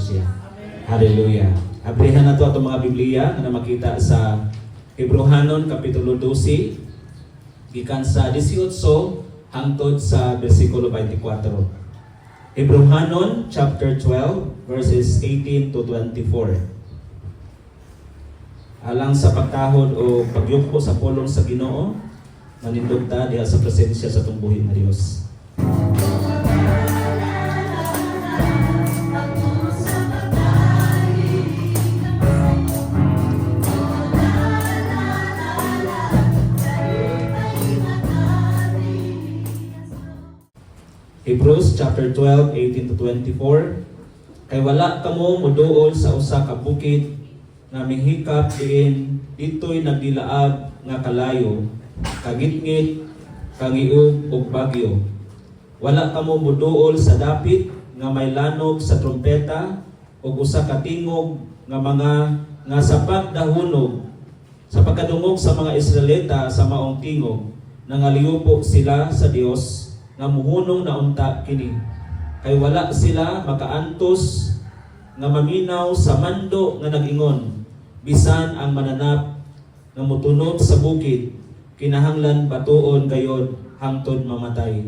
siya. Hallelujah. Abrihan na to atong mga Biblia na makita sa Hebrehanon Kapitulo 12 gikan sa 18 hangtod sa bersikulo 24. Hebrehanon chapter 12 verses 18 to 24. Alang sa pagtahod o pagyuko sa pulong sa Ginoo, manindog ta diha sa presensya sa atong buhi nga Dios. Hebrews chapter 12, 18 to 24. Kay wala kamo moduol sa usa ka bukid nga mihikap diin ditoy nagdilaab nga kalayo, kagitngit, kangiog ug bagyo. Wala kamo moduol sa dapit nga may lanog sa trompeta ug usa ka tingog nga sa pagdahunog sa pagkadungog sa mga Israelita sa maong tingog nangaliyupo sila sa Dios nga muhunong na unta kini. Kay wala sila makaantos nga maminaw sa mando nga nag-ingon, bisan ang mananap nga motunod sa bukid kinahanglan batuon gayod hangtod mamatay.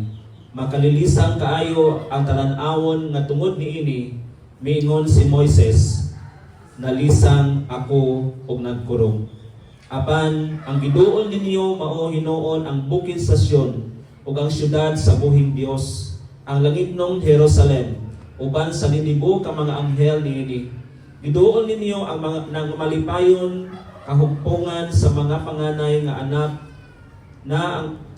Makalilisang kaayo ang talan-awon nga tungod niini, miingon si Moises, nalisang ako og nagkurong. Apan ang giduol ninyo mao hinuon ang bukid sa Sion ug ang syudad sa buhing Dios, ang langitnong Jerusalem, uban sa linibo ka mga anghel niini. Giduol ninyo ang mga nang malipayon kahugpungan sa mga panganay nga anak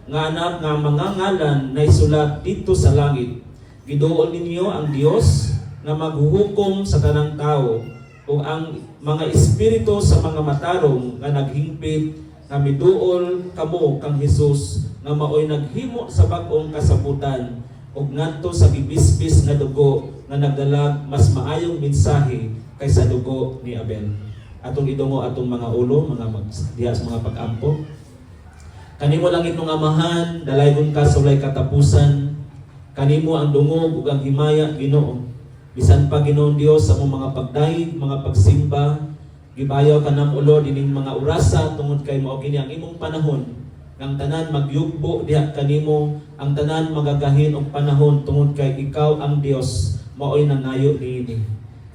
nga mga ngalan na isulat dito sa langit. Giduol ninyo ang Dios nga maghuhukom sa tanang tao ug ang mga espiritu sa mga matarong nga naghingpit nga miduol kamo kang Hesus nga maoy naghimo sa bag-ong kasabutan ug ngadto sa gibispis nga dugo nga nagdalag mas maayong mensahe kaysa dugo ni Abel. Atong idungo atong mga ulo, diha sa mga pag-ampo. Kanimo langit ng Amahan, dalaygon ka sa walay katapusan. Kanimo ang dungog ug ang himaya, Ginoo. Bisan pa Ginoong Dios sa among mga pagdayeg, mga pagsimba, gibayaw ka nam ulo dining mga orasa tungod kay mao kini ang imong panahon. Ang tanan magyugbo diha kanimo, ang tanan magagahin og panahon tungod kay ikaw ang Dios maoy nangayo niini.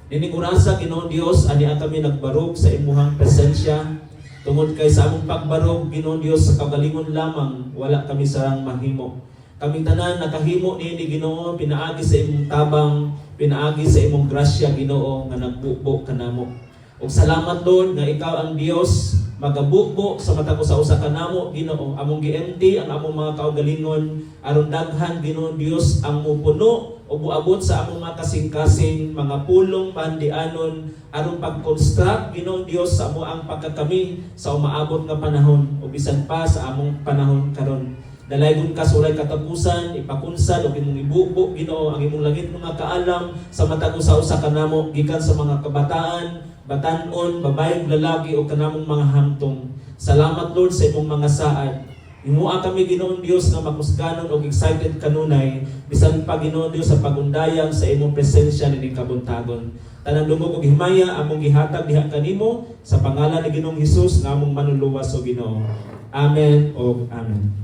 Dining orasa Ginoong Dios ani kami nagbarog sa imuhang presensya tungod kay sa among pagbarog Ginoong Dios sa kagalingon lamang wala kami sarang mahimo. Kaming tanan nakahimo niini Ginoo pinaagi sa imong tabang, pinaagi sa imong grasya Ginoo nga nagbubo kanamo. Ug salamat Lord nga ikaw ang Dios magabubo sa mata ko sa usa ka namo Ginoo, among giempty ang among mga kaugalingon aron daghan Ginoo Dios ang mupuno o buabot sa among mga kasing-kasing mga pulong pandianon aron pag-construct Ginoo Dios sa amo ang pagkakami sa umaabot nga panahon o bisan pa sa among panahon karon. Dalaygon ka sa walay katapusan, ipakunsad o imong ibubo Ginoo ang imong langit mga kaalam sa mata ko sa usa ka namo gikan sa mga kabataan, batanon, babae, lalaki o kanamong mga hamtong. Salamat Lord sa imong mga saad. Himua kami Ginoong Dios nga makusganon og excited kanunay bisan pa Ginoong Dios sa pagundayang sa imong presensya nining kabuntagon. Tanang dungog og himaya among gihatag diha kanimo sa pangalan ni Ginoong Hesus nga among manluluwas o Ginoo. Amen o amen.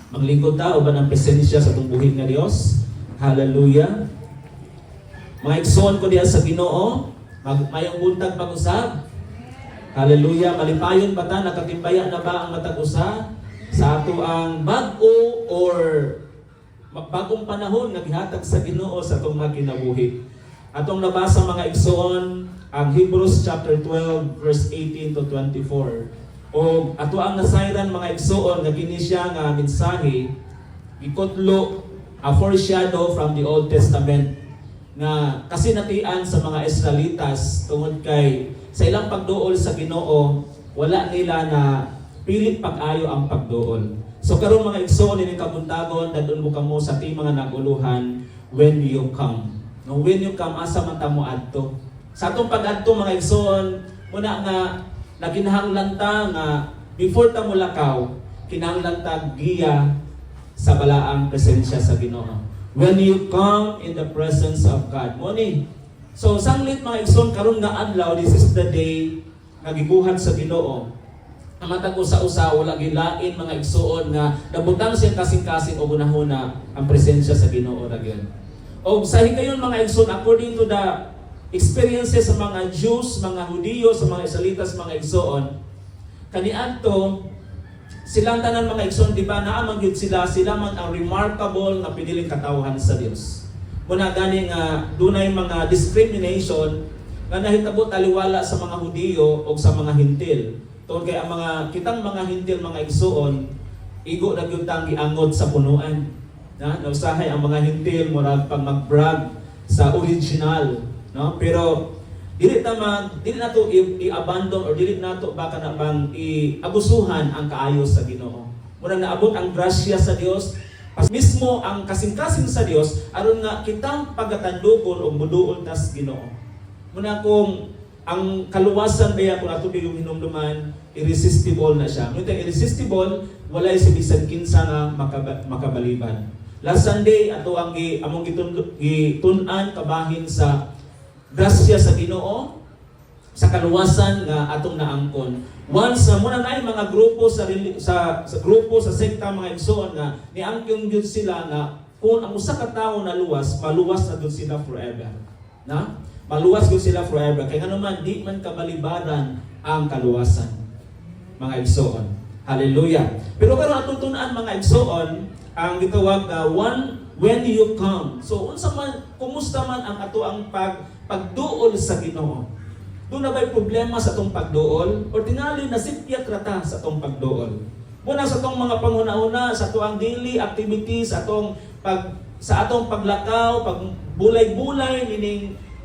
Maglingkod ta uban ang presensya sa atong buhi nga Dios. Hallelujah. Mga igsoon ko diha sa Ginoo, mayong buntag pag-usab. Hallelujah. Malipayon ba ta? Nakatimbaya na ba ang matag usa sa ato ang bag-o or bagong panahon nga gihatag sa Ginoo sa atong mga kinabuhi? Atong nabasa mga igsoon ang Hebrews chapter 12 verse 18 to 24. O ato ang nasayran mga igsoon nga kini siya nga mensahe ikutlo a foreshadow from the Old Testament nga kasi natian sa mga Israelitas tungod kay sa ilang pagduol sa Ginoo wala nila na pilit pag-ayo ang pagduol. So karon mga igsoon ini kabuntagon dadun mo kamo sa ti mga naguluhan when you come. No, when you come asa man ta mo adto. Sa atong pag-adto mga igsoon muna nga naginahanglan ta nga before ta mulakaw kinahanglan ta giya sa balaang presensya sa Ginoo. When you come in the presence of God. Muni, So sanglit mga igsoon karon nga adlaw, this is the day nga giguhat sa Ginoo. Ang matag usa-usa wala gilain mga igsoon nga nabutang siya kasing-kasing o gunahuna ang presensya sa Ginoo ra gyud. O sa higayon mga igsoon, according to the experiences sa mga Jews, mga Hudiyo, sa mga Israelitas, mga igsoon, kaniadto silang tanan mga igsoon, di ba, naamang yun sila man ang remarkable na piniling katawhan sa Dios. Muna gani nga dunay mga discrimination nga nahitabo taliwala sa mga Hudiyo o sa mga Hintil. Tungod kay ang mga kitang mga Hintil, mga igsoon, igo na gyud tang giangod sa punuan. Na nausahay ang mga Hintil murag pang mag-brag sa original, no? Pero dili na to i-abandon or dili na to baka na bang i-abusuhan ang kaayos sa Ginoo. Murag naabot ang grasya sa Dios, mismo ang kasing-kasing sa Dios aron nga kitang pagatandugon o muduol tas Ginoo. Muna kung ang kaluwasan baya kung ato yung hinumduman, irresistible na siya. Ngunit irresistible, walay si bisan kinsa nga makabaliban. Last Sunday ato ang among gitun-an kabahin sa grasya sa Ginoo, sa kaluwasan nga atong naangkon. Once muna na mga grupo sa grupo sa sekta mga igsoon nga niangkon gyud sila nga kung ang usa ka tawo na luwas, maluwas na gyud sila forever. Na? Maluwas gyud sila forever. Kay ngano man di man kabalibaran ang kaluwasan. Mga igsoon. Hallelujah. Pero karon atong tun-an mga igsoon, ang gitawag na when you come. So unsa man kumusta man ang ato ang pagduol sa Ginoo? Doon na ba'y problema sa atong pagduol? O tingali na sipyat rata sa atong pagduol? Muna sa atong mga panguna-una, sa atong daily activities, sa atong paglakaw, pagbulay-bulay,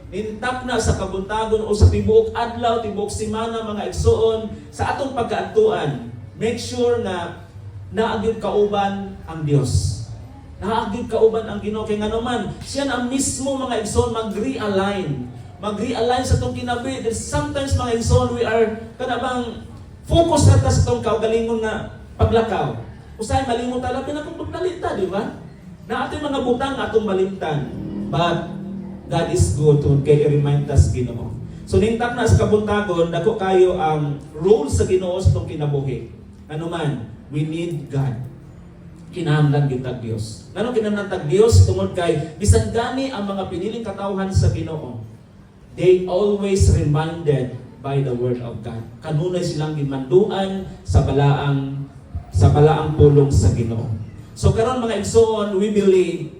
nintak na sa kabuntagon o sa tibuok adlaw, tibuok simana, mga igsoon, sa atong pagkaatuan, make sure na naagyod kauban ang Dios. Naagyod kauban ang Ginoo. Kaya nga naman, siya na mismo mga igsoon mag-realign sa itong kinabi. Sometimes mga igsoon, we are kanabang focus natin sa itong kaugalingon na paglakaw. Usahay malimot talaga, pinatong pagtalita, di ba? Na ating mga butang atong malimtan. But God is good to kay i-remind us Ginoo. So nintak na sa kabuntagon, dako kayo ang role sa Ginoo sa itong kinabuhi. Ano man, we need God. Kinahanglan gyud tag Dios. Ngano kinahanglan tag Dios tungod kay bisan gani ang mga piniling katawhan sa Ginoo, they always reminded by the word of God. Kanunay silang gimanduan sa balaang pulong sa Ginoo. So karon mga igsoon, we believe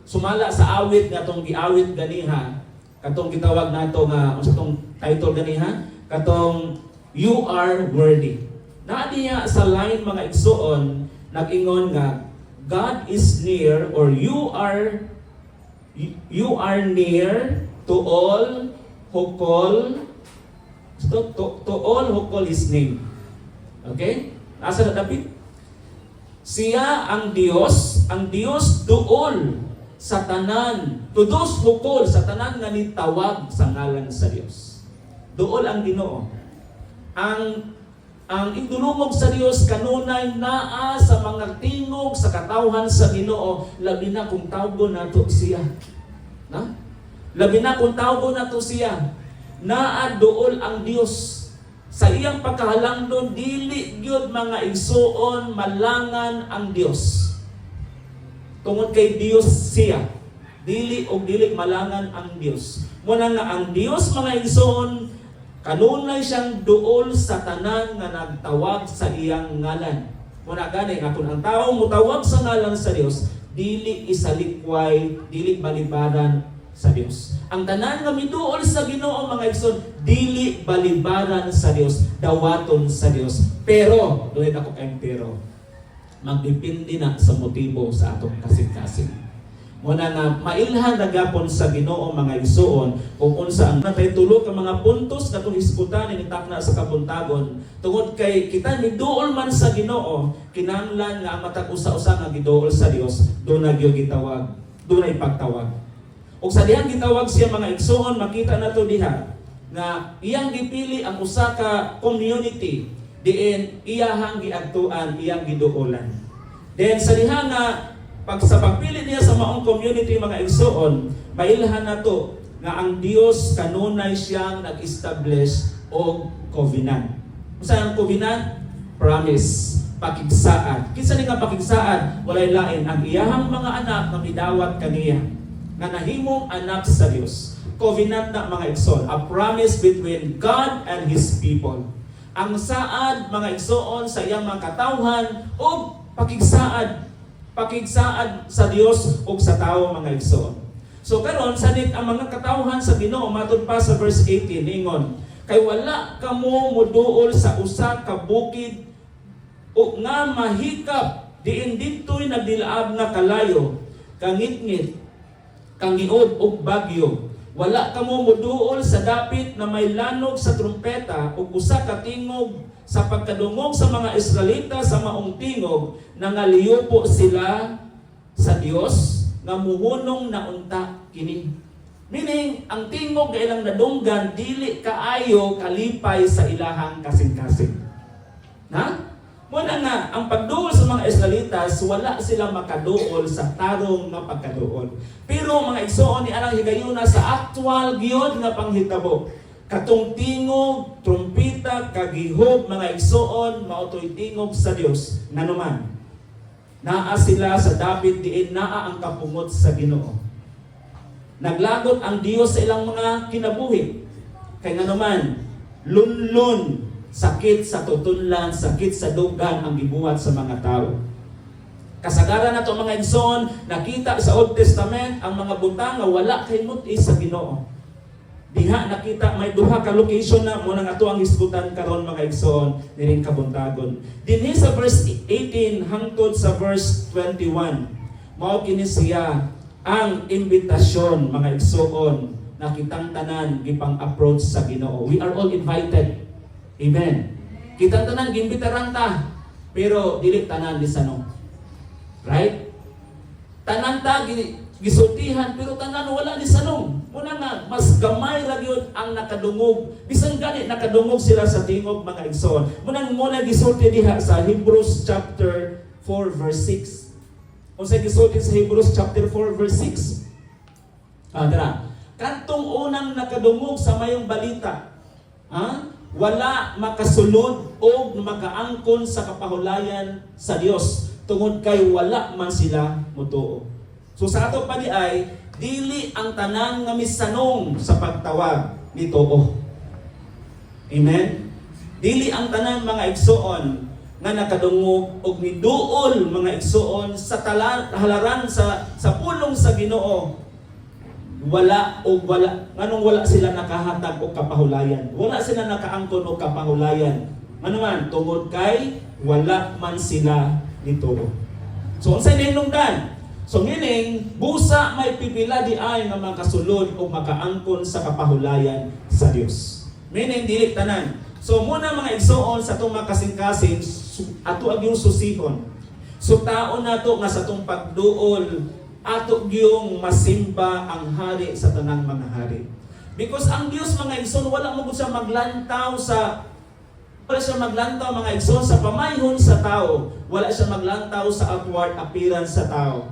sumala sa awit nga tong giawit ganiha, katong gitawag nato nga unsa tong title ganiha, katong you are worthy. Naa diya sa line mga igsoon nag-ingon nga God is near or you are near to all who call to all who call His name. Okay? Asa na David? Siya ang Dios duol sa tanan, to those who call sa tanan nga nitawag sa ngalan sa Dios. Duol ang Ginoo. Ang indulungog sa Dios kanunay naa sa mga tingog sa katawhan sa Ginoo, labi na kung tawgon nato siya. Na? Labi na kung tawgon nato siya. Naa duol ang Dios. Sa iyang pagkahalangdon dili gyud mga igsuon malangan ang Dios. Tungod kay Dios siya. Dili malangan ang Dios. Muna nga ang Dios mga igsuon kanunay siyang duol sa tanan nga nagtawag sa iyang ngalan. Muna gani nga kung ang tawo mutawag sa ngalan sa Dios, dili isalikway, dili balibaran sa Dios. Ang tanan nga miduol sa Ginoo mga igsoon, dili balibaran sa Dios, dawaton sa Dios. Pero, doon ako kayong pero, magdepende na sa motibo sa atong kasing-kasing. Muna nga mailhan na gapon sa Ginoo mga igsoon kung unsa ang natay tulo ka mga puntos na itong hisgutan initak na sa kabuntagon tungod kay kita miduol man sa Ginoo kinahanglan nga ang matag usa-usa nga giduol sa Dios doon na gyud gitawag doon ay pagtawag ug sa dihang gitawag siya mga igsoon makita nato diha nga iyang gipili ang usa ka community diin iyahang giadtuan iyang giduolan then sa diha nga pag sa pagpili niya sa maong community mga igsoon, mailhan na to nga ang Dios kanunay siyang nag-establish og covenant. Usa ang covenant? Promise, pakigsaad. Kinsa ni nga pakigsaad? Walay lain ang iyahang mga anak nga midawat kaniya nga nahimong anak sa Dios. Covenant na mga igsoon, a promise between God and His people. Ang saad mga igsoon sa iyang mga katawhan o pakigsaad sa Dios o sa tao mga igsoon. So karon sanit ang mga katawhan sa Ginoo matud pa sa verse 18 ingon, kay wala kamo moduol sa usa ka bukid o nga mahikap diin dito'y nagdilaab nga kalayo, kangit-ngit, kangiod o bagyo. Wala kamo moduol sa dapit na may lanog sa trumpeta o usa ka tingog sa pagkadungog sa mga Israelita sa maong tingog na ngaliyopo sila sa Dios nga muhunong na unta kini. Meaning, ang tingog nga ilang nadunggan dili kaayo kalipay sa ilahang kasing-kasing. Na? Muna nga, ang pagduol sa mga Israelitas, wala sila makaduol sa tarong nga pagkaduol. Pero mga igsoon ni alang higayuna sa actual giyod nga panghitabo. Katong tingog, trumpita, kagihog, mga igsoon, mautoy tingog sa Dios. Nanuman, naa sila sa dapit diin naa ang kapungot sa Ginoo. Naglagot ang Dios sa ilang mga kinabuhi. Kay nanuman, lunlun, sakit sa tutunlan, sakit sa dugan ang gibuhat sa mga tao. Kasagaran nato mga igsoon, nakita sa Old Testament ang mga butang nga wala kay muti sa Ginoo. Diha nakita may duha ka location na mo nang ato ang hisgutan karon mga igsoon niring kabuntagon. Dinhi sa verse 18 hangtod sa verse 21. Mao kini siya ang imbitasyon mga igsoon na kitang tanan gipang approach sa Ginoo. We are all invited. Amen. Kitang tanan gimbitaran ta, pero dili tanan lisanong. Right? Tanan ta gisultihan, pero tanan wala lisanong. Muna nga mas gamay ra gyud ang nakadungog. Bisan gani nakadungog sila sa tingog mga igsoon. Muna gisulti diha sa Hebrews chapter 4 verse 6. Unsa gisulti sa Hebrews chapter 4 verse 6? Tara. Kantong unang nakadungog sa mayong balita. Wala makasulod o makaangkon sa kapahulayan sa Dios tungod kay wala man sila mutuo. So sa ato pa di ay dili ang tanan nga misanong sa pagtawag ni Tuo. Amen. Dili ang tanan mga igsoon nga nakadungog og niduol mga igsoon sa halaran sa pulong sa Ginoo. Wala nganong wala sila nakahatag og kapahulayan. Wala sila nakaangkon og kapahulayan. Ano man tungod kay wala man sila nituo. So unsay hinungdan? So meaning busa may pipila di ay nga makasulod o makaangkon sa kapahulayan sa Dios. Meaning dili tanan. So muna mga igsoon sa itong makasing-kasing ato agyong susihon. So taon nato nga sa itong pagduol ato gyung masimba ang hari sa tanang mga hari. Because ang Dios mga igsoon wala mo gud siya maglantaw mga igsoon sa pamayhon sa tao. Wala siya maglantaw sa outward appearance sa tao.